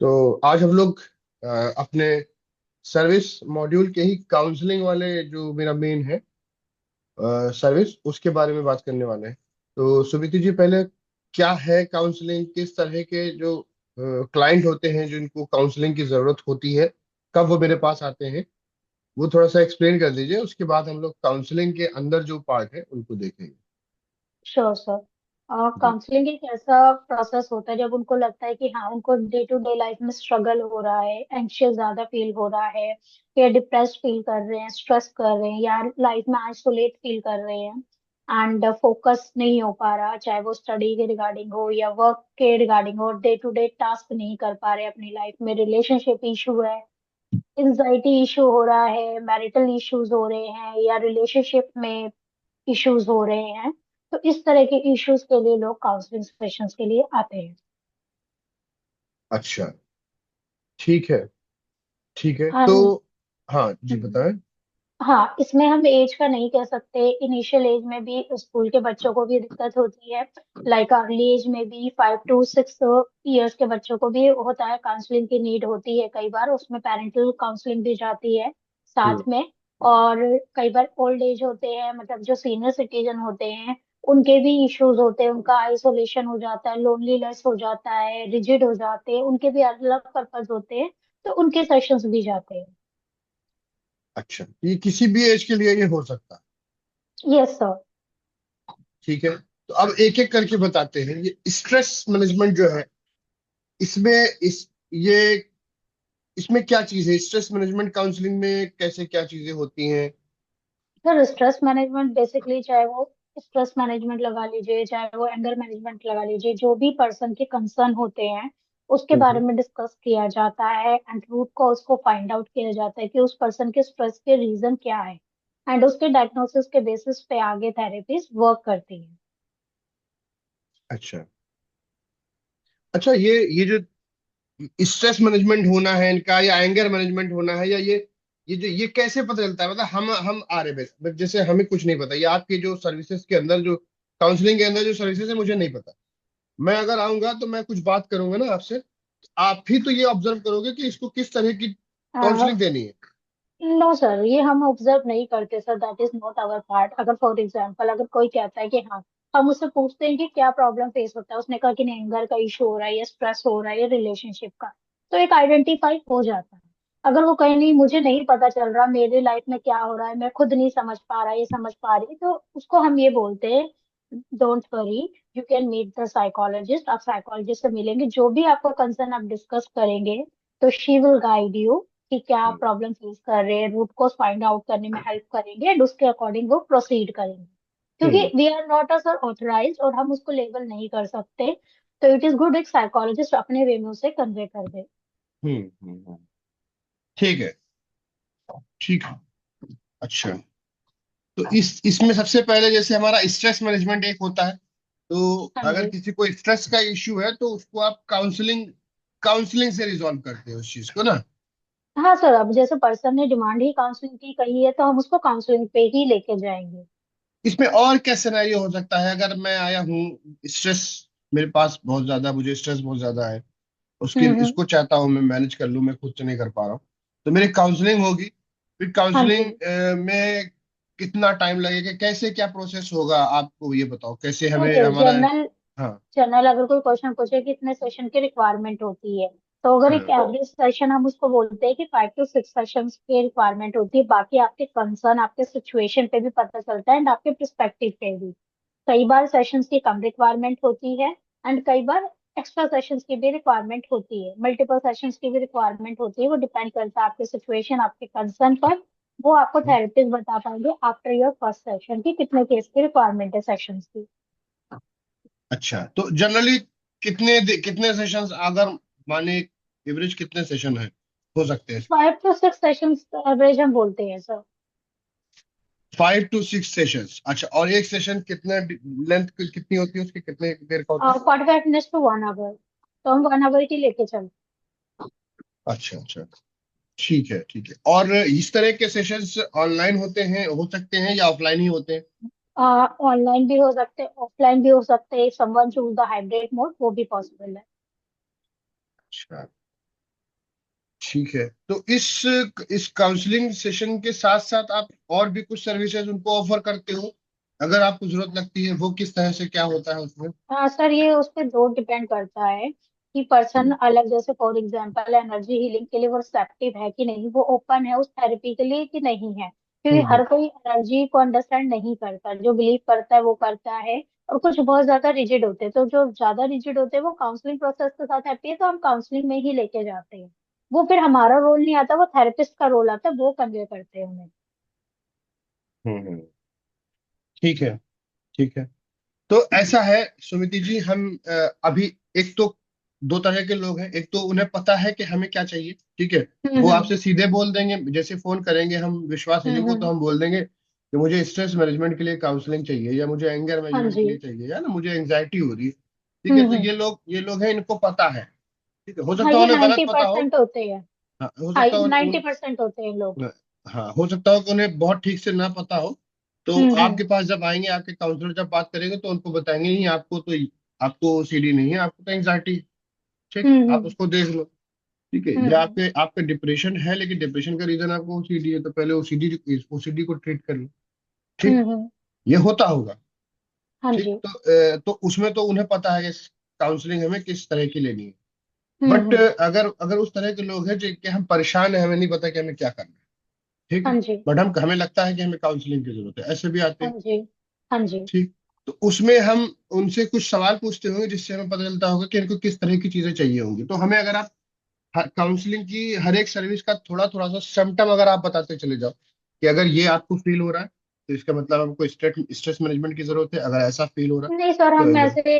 तो आज हम लोग अपने सर्विस मॉड्यूल के ही काउंसलिंग वाले जो मेरा मेन है सर्विस उसके बारे में बात करने वाले हैं। तो सुमिति जी, पहले क्या है काउंसलिंग, किस तरह के जो क्लाइंट होते हैं जिनको काउंसलिंग की जरूरत होती है, कब वो मेरे पास आते हैं, वो थोड़ा सा एक्सप्लेन कर दीजिए। उसके बाद हम लोग काउंसलिंग के अंदर जो पार्ट है उनको देखेंगे। Sure sir. जी। काउंसलिंग एक ऐसा प्रोसेस होता है जब उनको लगता है कि हाँ उनको डे टू डे लाइफ में स्ट्रगल हो रहा है, एंग्शियस ज्यादा फील हो रहा है, या डिप्रेस्ड फील कर रहे हैं, स्ट्रेस कर रहे हैं, या लाइफ में आइसोलेट फील कर रहे हैं एंड फोकस नहीं हो पा रहा, चाहे वो स्टडी के रिगार्डिंग हो या वर्क के रिगार्डिंग हो, डे टू डे टास्क नहीं कर पा रहे अपनी लाइफ में, रिलेशनशिप इशू है, एंजाइटी इशू हो रहा है, मैरिटल इश्यूज हो रहे हैं, या रिलेशनशिप में इश्यूज हो रहे हैं। तो इस तरह के इश्यूज के लिए लोग काउंसलिंग सेशंस के लिए आते हैं। अच्छा, ठीक है। ठीक है, तो एंड हाँ जी, बताएं। हाँ, इसमें हम एज का नहीं कह सकते। इनिशियल एज में भी स्कूल के बच्चों को भी दिक्कत होती है, लाइक अर्ली एज में भी 5 to 6 इयर्स के बच्चों को भी होता है, काउंसलिंग की नीड होती है। कई बार उसमें पेरेंटल काउंसलिंग भी जाती है हम्म। साथ में। और कई बार ओल्ड एज होते हैं, मतलब जो सीनियर सिटीजन होते हैं, उनके भी इश्यूज होते हैं, उनका आइसोलेशन हो जाता है, लोनलीनेस हो जाता है, रिजिड हो जाते हैं, उनके भी अलग पर्पज होते हैं, तो उनके सेशंस भी जाते हैं। अच्छा, ये किसी भी एज के लिए ये हो सकता है। Yes sir. ठीक है, तो अब एक एक करके बताते हैं। ये स्ट्रेस मैनेजमेंट जो है, इसमें इस ये इसमें क्या चीज है? स्ट्रेस मैनेजमेंट काउंसलिंग में कैसे क्या चीजें होती हैं? सर स्ट्रेस मैनेजमेंट बेसिकली, चाहे वो स्ट्रेस मैनेजमेंट लगा लीजिए, चाहे वो एंगर मैनेजमेंट लगा लीजिए, जो भी पर्सन के कंसर्न होते हैं उसके बारे हम्म। में डिस्कस किया जाता है एंड रूट कॉज को फाइंड आउट किया जाता है कि उस पर्सन के स्ट्रेस के रीजन क्या है, एंड उसके डायग्नोसिस के बेसिस पे आगे थेरेपीज वर्क करती है। अच्छा। अच्छा, ये जो स्ट्रेस मैनेजमेंट होना है इनका, या एंगर मैनेजमेंट होना है, या ये जो ये कैसे पता चलता है? मतलब हम आ रहे बस जैसे हमें कुछ नहीं पता, ये आपके जो सर्विसेज के अंदर जो काउंसलिंग के अंदर जो सर्विसेज है मुझे नहीं पता। मैं अगर आऊंगा तो मैं कुछ बात करूंगा ना आपसे, तो आप ही तो ये ऑब्जर्व करोगे कि इसको किस तरह की काउंसलिंग देनी है। नो सर, ये हम ऑब्जर्व नहीं करते sir, that is not our part. अगर फॉर एग्जांपल अगर कोई कहता है कि हाँ, हम उससे पूछते हैं कि क्या प्रॉब्लम फेस होता है, उसने कहा कि नहीं एंगर का इशू हो रहा है या स्ट्रेस हो रहा है या रिलेशनशिप का, तो एक आइडेंटिफाई हो जाता है। अगर वो कहीं नहीं, मुझे नहीं पता चल रहा मेरे लाइफ में क्या हो रहा है, मैं खुद नहीं समझ पा रहा ये समझ पा रही, तो उसको हम ये बोलते हैं, don't worry, you can meet the psychologist. आप साइकोलॉजिस्ट से मिलेंगे, जो भी आपका कंसर्न आप डिस्कस करेंगे, तो शी विल गाइड यू कि क्या हम्म। प्रॉब्लम फेस कर रहे हैं, रूट कोज फाइंड आउट करने में हेल्प करेंगे एंड उसके अकॉर्डिंग वो प्रोसीड करेंगे। क्योंकि hmm. We are not a sir authorise और हम उसको लेबल नहीं कर सकते, तो इट इज गुड एक साइकोलॉजिस्ट अपने वे में उसे कन्वे कर दे। हम्म। ठीक है। ठीक है। अच्छा, तो इसमें सबसे पहले जैसे हमारा स्ट्रेस मैनेजमेंट एक होता है, तो हाँ अगर जी। किसी को स्ट्रेस का इश्यू है तो उसको आप काउंसलिंग काउंसलिंग से रिजॉल्व करते हो उस चीज को ना। हाँ सर, अब जैसे पर्सन ने डिमांड ही काउंसलिंग की कही है तो हम उसको काउंसलिंग पे ही लेके जाएंगे। इसमें और क्या सिनेरियो हो सकता है? अगर मैं आया हूँ, स्ट्रेस मेरे पास बहुत ज्यादा, मुझे स्ट्रेस बहुत ज्यादा है, उसके हम्म। इसको चाहता हूँ मैं मैनेज कर लूँ, मैं खुद से नहीं कर पा रहा हूँ, तो मेरी काउंसलिंग होगी। फिर हाँ जी। काउंसलिंग में कितना टाइम लगेगा, कैसे क्या प्रोसेस होगा, आपको ये बताओ कैसे हमें देखिए, हमारा। जनरल हाँ। जनरल अगर कोई क्वेश्चन पूछे कि इतने सेशन की रिक्वायरमेंट होती है, तो अगर एक हाँ। एवरेज सेशन हम उसको बोलते हैं कि 5 to 6 सेशंस की रिक्वायरमेंट होती है। बाकी आपके कंसर्न, आपके सिचुएशन पे भी पता चलता है एंड आपके पर्सपेक्टिव पे भी। कई बार सेशंस की कम रिक्वायरमेंट होती है एंड कई बार एक्स्ट्रा सेशंस की भी रिक्वायरमेंट होती है, मल्टीपल सेशंस की भी रिक्वायरमेंट होती है। वो डिपेंड करता है आपके सिचुएशन, आपके कंसर्न पर। वो आपको थेरेपिस्ट बता पाएंगे आफ्टर योर फर्स्ट सेशन की कितने केस की रिक्वायरमेंट है सेशंस की। अच्छा, तो जनरली कितने सेशंस, अगर माने एवरेज कितने सेशन है हो सकते हैं? 5 to 6 सेशंस एवरेज हम बोलते हैं सर। 5 to 6 sessions. अच्छा, और एक सेशन कितना लेंथ कितनी होती है उसकी, कितने देर का होता है? 45 मिनट्स टू 1 आवर, तो हम 1 आवर की लेके चलते अच्छा अच्छा, ठीक है ठीक है। और इस तरह के सेशंस ऑनलाइन होते हैं, हो सकते हैं, या ऑफलाइन ही होते हैं? हैं। ऑनलाइन भी हो सकते हैं, ऑफलाइन भी हो सकते हैं, someone choose the hybrid mode, वो भी पॉसिबल है। अच्छा, ठीक है। तो इस काउंसलिंग सेशन के साथ साथ आप और भी कुछ सर्विसेज उनको ऑफर करते हो, अगर आपको जरूरत लगती है, वो किस तरह से क्या होता है उसमें? हाँ सर, ये उस पर दो डिपेंड करता है कि पर्सन हम्म। अलग, जैसे फॉर एग्जांपल एनर्जी हीलिंग के लिए वो रिसेप्टिव है कि नहीं, वो ओपन है उस थेरेपी के लिए कि नहीं है। क्योंकि हम्म। हर कोई एनर्जी को अंडरस्टैंड नहीं करता, जो बिलीव करता है वो करता है। और कुछ बहुत ज्यादा रिजिड होते हैं, तो जो ज्यादा रिजिड होते हैं वो काउंसलिंग प्रोसेस के साथ हैप्पी है, तो हम काउंसलिंग में ही लेके जाते हैं। वो फिर हमारा रोल नहीं आता, वो थेरेपिस्ट का रोल आता है, वो कन्वे करते हैं उन्हें। हम्म। ठीक है। ठीक है। तो ऐसा है सुमिति जी, हम अभी एक तो दो तरह के लोग हैं। एक तो उन्हें पता है कि हमें क्या चाहिए, ठीक है, वो हम्म। आपसे सीधे बोल देंगे, जैसे फोन करेंगे हम विश्वास है जिनको, तो हम्म। हम बोल देंगे कि मुझे स्ट्रेस मैनेजमेंट के लिए काउंसलिंग चाहिए, या मुझे एंगर हाँ मैनेजमेंट के जी। लिए चाहिए, या ना मुझे एंजाइटी हो रही है। ठीक है, तो ये लोग हैं, इनको पता है। ठीक है, हो हाँ, सकता है ये उन्हें गलत नाइन्टी पता हो। परसेंट होते हैं। हाँ, हो हाँ, सकता है 90% होते हैं लोग। हाँ, हो सकता हो कि उन्हें बहुत ठीक से ना पता हो। तो हम्म। आपके पास जब आएंगे, आपके काउंसलर जब बात करेंगे, तो उनको बताएंगे नहीं, आपको सीडी नहीं है, आपको तो एंग्जाइटी। ठीक, आप हम्म। उसको देख लो। ठीक है, या हम्म। आपके आपका डिप्रेशन है, लेकिन डिप्रेशन का रीजन आपको ओसीडी है, तो पहले ओसीडी को ट्रीट कर लो। ठीक, हम्म। ये होता होगा। हाँ ठीक, जी। तो उसमें तो उन्हें पता है कि काउंसलिंग हमें किस तरह की लेनी है। बट हम्म। अगर अगर उस तरह के लोग हैं जो कि हम परेशान हैं, हमें नहीं पता कि हमें क्या करना है, ठीक है, हाँ जी। बट हम हमें लगता है कि हमें काउंसलिंग की जरूरत है, ऐसे भी आते हाँ हैं। जी। हाँ जी। ठीक, तो उसमें हम उनसे कुछ सवाल पूछते होंगे, जिससे हमें पता चलता होगा कि इनको किस तरह की चीजें चाहिए होंगी। तो हमें, अगर आप काउंसलिंग की हर एक सर्विस का थोड़ा थोड़ा सा सिम्टम अगर आप बताते चले जाओ, कि अगर ये आपको फील हो रहा है, तो इसका मतलब आपको स्ट्रेस स्ट्रेस मैनेजमेंट की जरूरत है। अगर ऐसा फील हो रहा नहीं सर, है हम तो ऐसे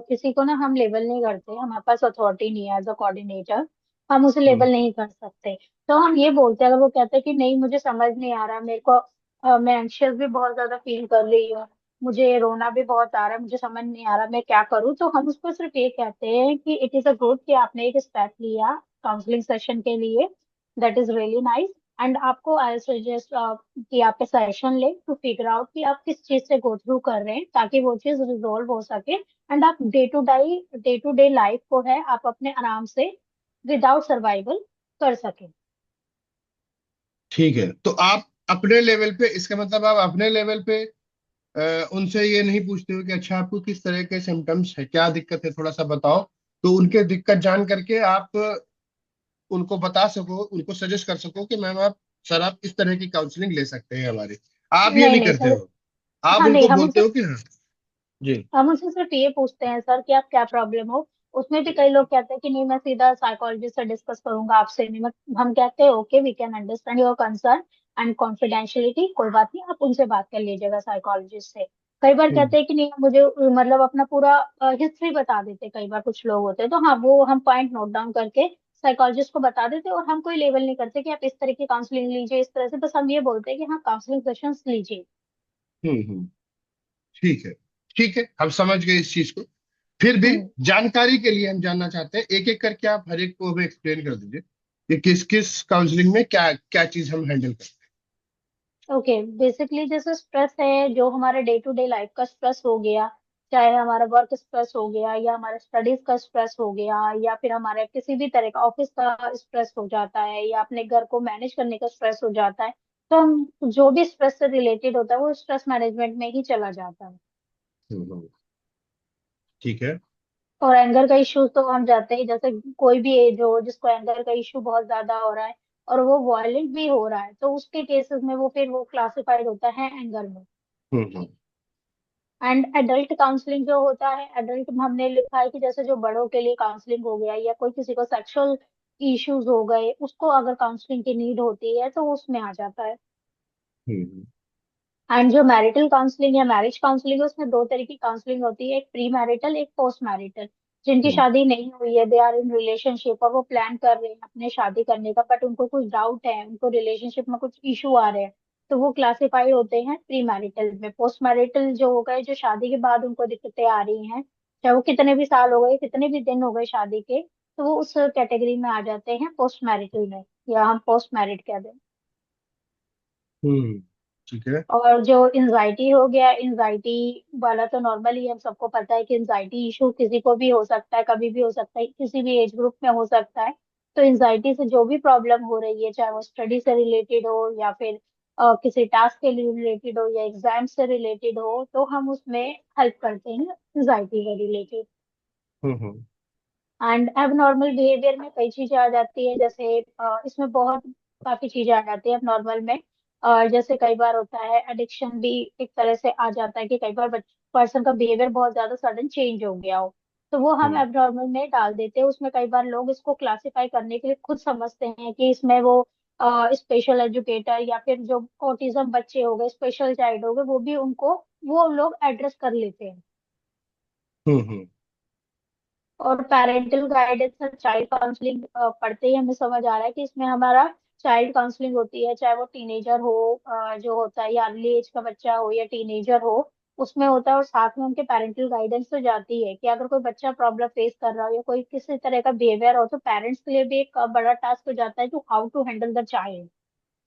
किसी को ना हम लेबल नहीं करते, हमारे पास अथॉरिटी नहीं है एज अ कोऑर्डिनेटर। हम उसे हम्म। लेबल नहीं कर सकते। तो हम ये बोलते हैं, अगर वो कहते हैं कि नहीं मुझे समझ नहीं आ रहा, मेरे को मैं एंशियस भी बहुत ज्यादा फील कर रही हूँ, मुझे रोना भी बहुत आ रहा है, मुझे समझ नहीं आ रहा मैं क्या करूँ, तो हम उसको सिर्फ ये कहते हैं कि इट इज अ गुड कि आपने एक स्टेप लिया काउंसलिंग सेशन के लिए। That is really nice. And आपको आई सजेस्ट कि आप सेशन लें टू फिगर आउट कि आप किस चीज से गो थ्रू कर रहे हैं, ताकि वो चीज रिजोल्व हो सके। एंड आप डे टू डे लाइफ को है आप अपने आराम से विदाउट सर्वाइवल कर सके। ठीक है, तो आप अपने लेवल पे, इसका मतलब आप अपने लेवल पे उनसे ये नहीं पूछते हो कि अच्छा आपको किस तरह के सिम्टम्स है, क्या दिक्कत है, थोड़ा सा बताओ। तो उनके दिक्कत जान करके आप उनको बता सको, उनको सजेस्ट कर सको कि मैम आप, सर आप इस तरह की काउंसलिंग ले सकते हैं हमारी। आप ये नहीं नहीं नहीं करते सर। हो, आप हाँ नहीं, उनको बोलते हो कि हाँ। जी। हम उनसे सिर्फ ये पूछते हैं सर कि आप क्या प्रॉब्लम हो। उसमें भी कई लोग कहते हैं कि नहीं मैं सीधा साइकोलॉजिस्ट से डिस्कस करूंगा, आपसे नहीं। हम कहते हैं okay, we can understand your concern and confidentiality, कोई बात नहीं, आप उनसे बात कर लीजिएगा साइकोलॉजिस्ट से। कई बार हम्म। कहते हैं कि नहीं मुझे मतलब अपना पूरा हिस्ट्री बता देते, कई बार कुछ लोग होते हैं, तो हाँ वो हम पॉइंट नोट डाउन करके साइकोलॉजिस्ट को बता देते, और हम कोई लेवल नहीं करते कि आप इस तरह की काउंसलिंग लीजिए इस तरह से, बस हम ये बोलते हैं कि हाँ काउंसलिंग सेशंस लीजिए। हम्म। ठीक है। ठीक है, हम समझ गए इस चीज को। फिर भी हम्म। जानकारी के लिए हम जानना चाहते हैं, एक एक करके आप हर एक को हमें एक्सप्लेन कर दीजिए कि किस किस काउंसलिंग में क्या क्या चीज हम हैंडल करते ओके, बेसिकली जैसे स्ट्रेस है, जो हमारे डे टू डे लाइफ का स्ट्रेस हो गया, चाहे हमारा वर्क स्ट्रेस हो गया या हमारा स्टडीज का स्ट्रेस हो गया, या फिर हमारे किसी भी तरह का ऑफिस का स्ट्रेस हो जाता है, या अपने घर को मैनेज करने का स्ट्रेस हो जाता है, तो हम जो भी स्ट्रेस से रिलेटेड होता है वो स्ट्रेस मैनेजमेंट में ही चला जाता है। हैं। ठीक है। और एंगर का इश्यू तो हम जाते ही, जैसे कोई भी एज हो जिसको एंगर का इश्यू बहुत ज्यादा हो रहा है और वो वायलेंट भी हो रहा है, तो उसके केसेस में वो फिर वो क्लासिफाइड होता है एंगर में। हम्म। एंड एडल्ट काउंसलिंग जो होता है, एडल्ट में हमने लिखा है कि जैसे जो बड़ों के लिए काउंसलिंग हो गया, या कोई किसी को सेक्सुअल इश्यूज हो गए, उसको अगर काउंसलिंग की नीड होती है तो उसमें आ जाता है। हम्म। एंड जो मैरिटल काउंसलिंग या मैरिज काउंसलिंग है, उसमें दो तरह की काउंसलिंग होती है, एक प्री मैरिटल एक पोस्ट मैरिटल। जिनकी हम्म। शादी नहीं हुई है, दे आर इन रिलेशनशिप और वो प्लान कर रहे हैं अपने शादी करने का, बट उनको कुछ डाउट है, उनको रिलेशनशिप में कुछ इशू आ रहे हैं, तो वो क्लासिफाई होते हैं प्री मैरिटल में। पोस्ट मैरिटल जो हो गए, जो शादी के बाद उनको दिक्कतें आ रही हैं, चाहे वो कितने भी साल हो गए, कितने भी दिन हो गए शादी के, तो वो उस कैटेगरी में आ जाते हैं पोस्ट मैरिटल में, या हम पोस्ट मैरिड कह दें। हम्म। ठीक है। और जो एंजाइटी हो गया, एंजाइटी वाला तो नॉर्मली हम सबको पता है कि एंजाइटी इशू किसी को भी हो सकता है, कभी भी हो सकता है, किसी भी एज ग्रुप में हो सकता है। तो एंजाइटी से जो भी प्रॉब्लम हो रही है, चाहे वो स्टडी से रिलेटेड हो या फिर किसी टास्क के लिए रिलेटेड हो या एग्जाम से रिलेटेड हो, तो हम उसमें हेल्प करते हैं एंजाइटी से related. Hmm. And abnormal behaviour में कई चीजें आ जाती है, जैसे इसमें बहुत काफी चीजें आ जाती है एबनॉर्मल में। जैसे कई बार होता है एडिक्शन भी एक तरह से आ जाता है, कि कई बार पर्सन का बिहेवियर बहुत ज्यादा सडन चेंज हो गया हो, तो वो हम हम्म। एबनॉर्मल में डाल देते हैं। उसमें कई बार लोग इसको क्लासिफाई करने के लिए खुद समझते हैं कि इसमें वो स्पेशल एजुकेटर या फिर जो ऑटिज्म बच्चे हो गए, स्पेशल चाइल्ड हो गए, वो भी उनको वो लोग एड्रेस कर लेते हैं। हम्म। और पेरेंटल गाइडेंस और चाइल्ड काउंसलिंग पढ़ते ही हमें समझ आ रहा है कि इसमें हमारा चाइल्ड काउंसलिंग होती है, चाहे वो टीनेजर हो, जो होता है, या अर्ली एज का बच्चा हो या टीनेजर हो, उसमें होता है। और साथ में उनके पेरेंटल गाइडेंस तो जाती है कि अगर कोई बच्चा प्रॉब्लम फेस कर रहा हो या कोई किसी तरह का बिहेवियर हो, तो पेरेंट्स के लिए भी एक बड़ा टास्क हो जाता है to how to handle the child.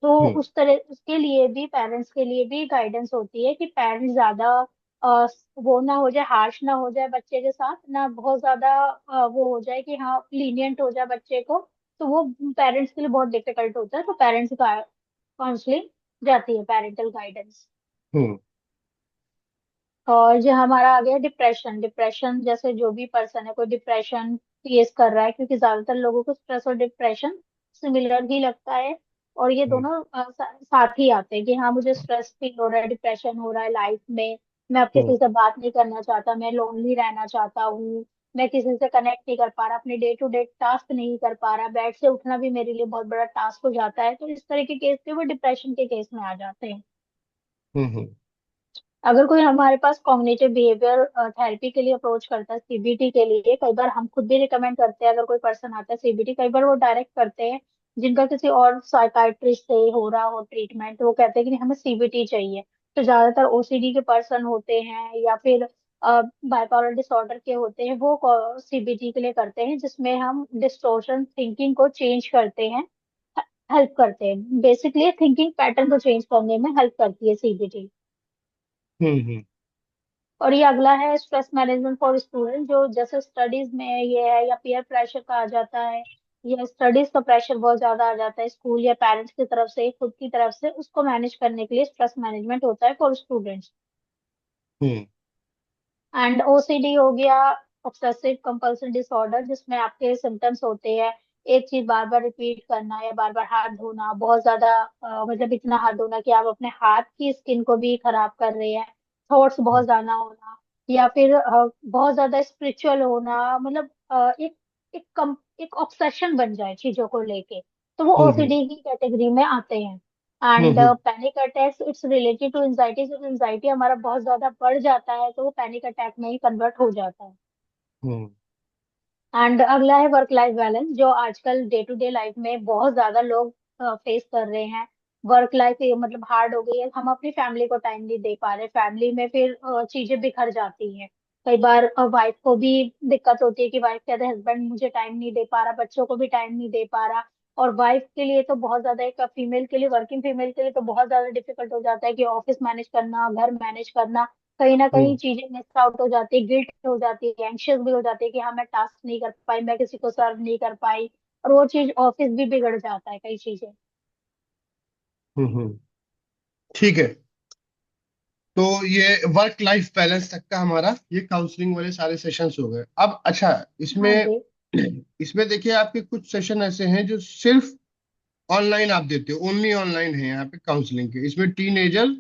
तो हम्म। उस तरह उसके लिए भी, पेरेंट्स के लिए भी गाइडेंस होती है कि पेरेंट्स ज्यादा अ, वो ना हो जाए, हार्श ना हो जाए बच्चे के साथ, ना बहुत ज्यादा वो हो जाए कि हाँ लीनियंट हो जाए बच्चे को। तो वो पेरेंट्स के लिए बहुत डिफिकल्ट होता है, तो पेरेंट्स काउंसलिंग जाती है, पेरेंटल गाइडेंस। हम्म। और जो हमारा आ गया डिप्रेशन, डिप्रेशन जैसे जो भी पर्सन है, कोई डिप्रेशन फेस कर रहा है, क्योंकि ज्यादातर लोगों को स्ट्रेस और डिप्रेशन सिमिलर ही लगता है, और ये हम्म। दोनों साथ ही आते हैं कि हाँ मुझे स्ट्रेस फील हो रहा है, डिप्रेशन हो रहा है लाइफ में, मैं अब हम्म। किसी से बात नहीं करना चाहता, मैं लोनली रहना चाहता हूँ, मैं किसी से कनेक्ट नहीं कर पा रहा, अपने डे टू डे टास्क नहीं कर पा रहा, बेड से उठना भी मेरे लिए बहुत बड़ा टास्क हो जाता है, तो इस तरह के केस पे वो डिप्रेशन के केस में आ जाते हैं। हम्म। अगर कोई हमारे पास कॉग्निटिव बिहेवियर थेरेपी के लिए अप्रोच करता है, सीबीटी के लिए, कई बार हम खुद भी रिकमेंड करते हैं, अगर कोई पर्सन आता है सीबीटी, कई बार वो डायरेक्ट करते हैं जिनका किसी और साइकाइट्रिस्ट से हो रहा हो ट्रीटमेंट, तो वो कहते हैं कि नहीं, हमें सीबीटी चाहिए। तो ज्यादातर ओसीडी के पर्सन होते हैं या फिर बाइपोलर डिसऑर्डर के होते हैं, वो सीबीटी के लिए करते हैं, जिसमें हम डिस्टोर्शन थिंकिंग को चेंज करते हैं, हेल्प करते हैं, बेसिकली थिंकिंग पैटर्न को चेंज करने में हेल्प करती है सीबीटी। हम्म। और ये अगला है स्ट्रेस मैनेजमेंट फॉर स्टूडेंट, जो जैसे स्टडीज में ये है, या पीयर प्रेशर का आ जाता है, या स्टडीज का प्रेशर बहुत ज्यादा आ जाता है स्कूल या पेरेंट्स की तरफ से, खुद की तरफ से, उसको मैनेज करने के लिए स्ट्रेस मैनेजमेंट होता है for students. Hmm. And OCD हो गया, ऑब्सेसिव कंपल्सिव डिसऑर्डर, जिसमें आपके सिम्टम्स होते हैं एक चीज बार बार रिपीट करना, या बार बार हाथ धोना, बहुत ज्यादा मतलब इतना हाथ धोना कि आप अपने हाथ की स्किन को भी खराब कर रहे हैं, थॉट्स बहुत ज्यादा होना, या फिर बहुत ज्यादा स्पिरिचुअल होना, मतलब एक ऑब्सेशन बन जाए चीजों को लेके, तो वो हम्म। ओसीडी की कैटेगरी में आते हैं। And hmm. Panic attacks it's related to anxiety, जब एंजाइटी हमारा बहुत ज्यादा बढ़ जाता है तो वो पैनिक अटैक में ही कन्वर्ट हो जाता है। हम्म। एंड अगला है वर्क लाइफ बैलेंस, जो आजकल डे टू डे लाइफ में बहुत ज्यादा लोग फेस कर रहे हैं। वर्क लाइफ मतलब हार्ड हो गई है, हम अपनी फैमिली को टाइम नहीं दे पा रहे, फैमिली में फिर चीजें बिखर जाती हैं। कई बार वाइफ को भी दिक्कत होती है कि वाइफ कहते हैं हस्बैंड मुझे टाइम नहीं दे पा रहा, बच्चों को भी टाइम नहीं दे पा रहा। और वाइफ के लिए तो बहुत ज्यादा, एक फीमेल के लिए, वर्किंग फीमेल के लिए तो बहुत ज्यादा डिफिकल्ट हो जाता है कि ऑफिस मैनेज करना, घर मैनेज करना, कहीं ना कहीं हम्म। चीजें मिस आउट हो जाती है, गिल्ट हो जाती है, एंशियस भी हो जाती है कि हाँ मैं टास्क नहीं कर पाई, मैं किसी को सर्व नहीं कर पाई, और वो चीज ऑफिस भी बिगड़ जाता है कई चीजें। ठीक है। तो ये वर्क लाइफ बैलेंस तक का हमारा ये काउंसलिंग वाले सारे सेशंस हो गए। अब अच्छा, हाँ इसमें जी। इसमें देखिए आपके कुछ सेशन ऐसे हैं जो सिर्फ ऑनलाइन आप देते हो, ओनली ऑनलाइन है यहाँ पे काउंसलिंग के। इसमें टीनेजर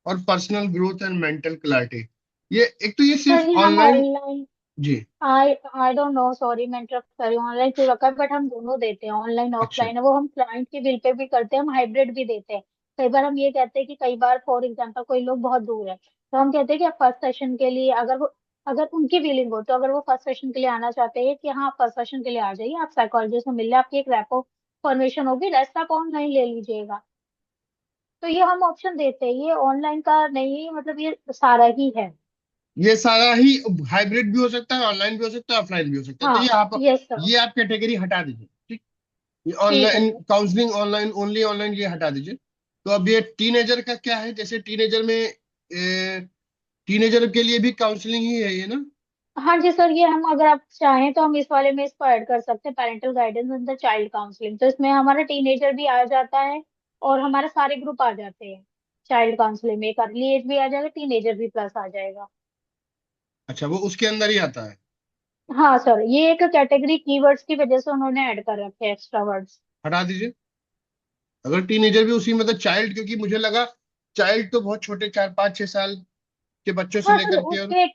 और personal growth and mental clarity, ये एक तो ये सिर्फ सर ये हम ऑनलाइन। ऑनलाइन, जी। I I don't know, sorry मैं इंटरप्ट कर रही हूँ, ऑनलाइन क्यों रखा है, बट हम दोनों देते हैं, ऑनलाइन अच्छा। ऑफलाइन है, वो हम क्लाइंट के बिल पे भी करते हैं, हम हाइब्रिड भी देते हैं। कई बार हम ये कहते हैं कि कई बार फॉर एग्जांपल कोई लोग बहुत दूर है, तो हम कहते हैं कि आप फर्स्ट सेशन के लिए, अगर वो, अगर उनकी विलिंग हो, तो अगर वो फर्स्ट सेशन के लिए आना चाहते हैं कि हाँ फर्स्ट सेशन के लिए आ जाइए, आप साइकोलॉजिस्ट से मिल ले, आपकी एक रेपो फॉर्मेशन होगी, रेस्ट आप ऑनलाइन ले लीजिएगा। तो ये हम ऑप्शन देते हैं, ये ऑनलाइन का नहीं है, मतलब ये सारा ही है। ये सारा ही हाइब्रिड भी हो सकता है, ऑनलाइन भी हो सकता है, ऑफलाइन भी हो सकता है। तो हाँ, ये आप, यस सर। ये आप कैटेगरी हटा दीजिए, ठीक। ये ठीक है online sir. Counselling, online only online, ये हटा दीजिए। तो अब ये टीनेजर का क्या है? जैसे टीनेजर में टीनेजर के लिए भी काउंसलिंग ही है ये ना? हाँ जी सर, ये हम अगर आप चाहें तो हम इस वाले में इसको ऐड कर सकते हैं, parental guidance in the child counselling. तो इसमें हमारा टीनेजर भी आ जाता है और हमारे सारे ग्रुप आ जाते हैं चाइल्ड काउंसलिंग में। एक अर्ली एज भी आ जाएगा, टीनेजर भी प्लस आ जाएगा। अच्छा, वो उसके अंदर ही आता है। हाँ सर, ये एक कैटेगरी कीवर्ड्स की वजह से उन्होंने ऐड कर रखे हैं, एक्स्ट्रा वर्ड्स। हटा दीजिए। अगर टीनेजर भी उसी में, मतलब चाइल्ड, क्योंकि मुझे लगा चाइल्ड तो बहुत छोटे, 4 5 6 साल के बच्चों से हाँ सर, लेकर के उसके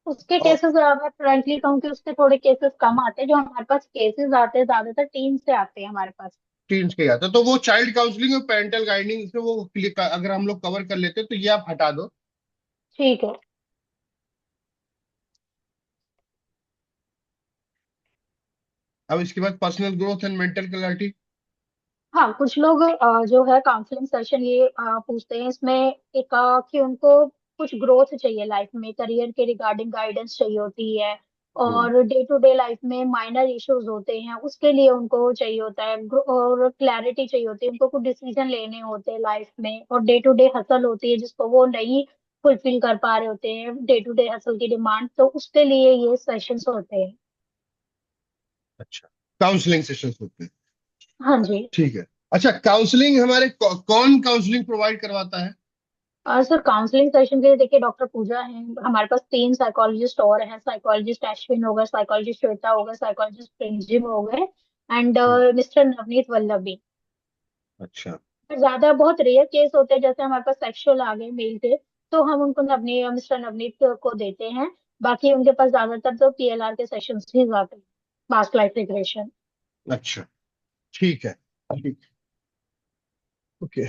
उसके और केसेस मैं फ्रेंकली कहूँ कि उसके थोड़े केसेस कम आते हैं। जो हमारे पास केसेस आते हैं ज्यादातर टीन से आते हैं हमारे पास। टीन्स के आता, तो वो चाइल्ड काउंसलिंग और पेरेंटल गाइडिंग से वो अगर हम लोग कवर कर लेते तो ये आप हटा दो। ठीक है। अब इसके बाद personal growth and mental clarity. हाँ, कुछ लोग जो है काउंसलिंग सेशन ये पूछते हैं इसमें एक कि उनको कुछ ग्रोथ चाहिए लाइफ में, करियर के रिगार्डिंग गाइडेंस चाहिए होती है, हम्म। और डे टू डे लाइफ में माइनर इश्यूज होते हैं उसके लिए उनको चाहिए होता है, और क्लैरिटी चाहिए होती है उनको, कुछ डिसीजन लेने होते हैं लाइफ में, और डे टू डे हसल होती है जिसको वो नहीं फुलफिल कर पा रहे होते हैं, डे टू डे हसल की डिमांड, तो उसके लिए ये सेशंस होते हैं। अच्छा, काउंसलिंग सेशंस होते हैं। हाँ जी। ठीक है। अच्छा, काउंसलिंग हमारे कौन काउंसलिंग प्रोवाइड करवाता है? सर काउंसलिंग सेशन के लिए देखिए डॉक्टर पूजा है, हमारे पास तीन साइकोलॉजिस्ट और हैं, साइकोलॉजिस्ट अश्विन हो गए, साइकोलॉजिस्ट श्वेता हो गए, साइकोलॉजिस्ट प्रिंजिम हो गए, and hmm. Mister Navneet Vallabhi. अच्छा। पर ज्यादा बहुत रेयर केस होते हैं, जैसे हमारे पास सेक्सुअल आ गए मेल के, तो हम उनको मिस्टर नवनीत को देते हैं। बाकी उनके पास ज्यादातर तो पीएलआर के सेशंस ही जाते हैं, पास्ट लाइफ रिग्रेशन। अच्छा, ठीक है। ठीक। ओके।